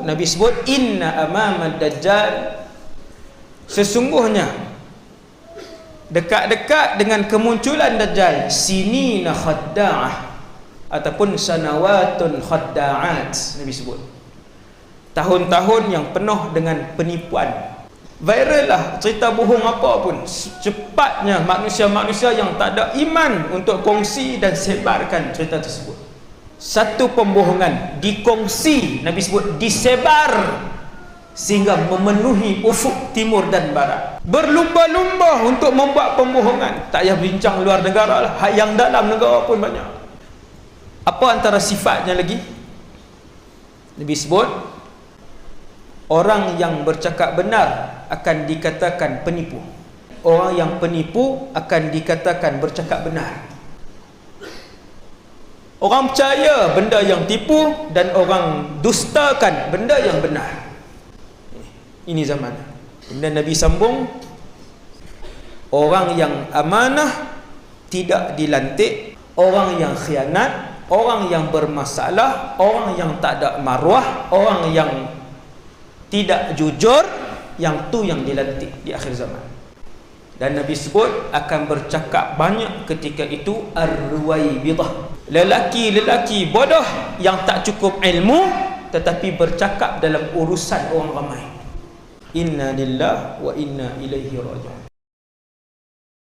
Nabi sebut inna amamad dajjal, sesungguhnya dekat-dekat dengan kemunculan Dajjal, sinina khadda'ah ataupun sanawatun khadda'at, Nabi sebut tahun-tahun yang penuh dengan penipuan. Viral lah cerita bohong apa pun, cepatnya manusia-manusia yang tak ada iman untuk kongsi dan sebarkan cerita tersebut. Satu pembohongan dikongsi, Nabi sebut disebar sehingga memenuhi ufuk timur dan barat. Berlumba-lumba untuk membuat pembohongan. Tak payah bincang luar negara lah, yang dalam negara pun banyak. Apa antara sifatnya lagi? Nabi sebut orang yang bercakap benar akan dikatakan penipu. Orang yang penipu akan dikatakan bercakap benar. Orang percaya benda yang tipu dan orang dustakan benda yang benar. Ini zaman. Kemudian Nabi sambung, orang yang amanah tidak dilantik, orang yang khianat, orang yang bermasalah, orang yang tak ada maruah, orang yang tidak jujur, yang tu yang dilantik di akhir zaman. Dan Nabi sebut akan bercakap banyak ketika itu ar-ruwaibidah, lelaki-lelaki bodoh yang tak cukup ilmu tetapi bercakap dalam urusan orang ramai. Inna lillahi wa inna ilaihi raji'un.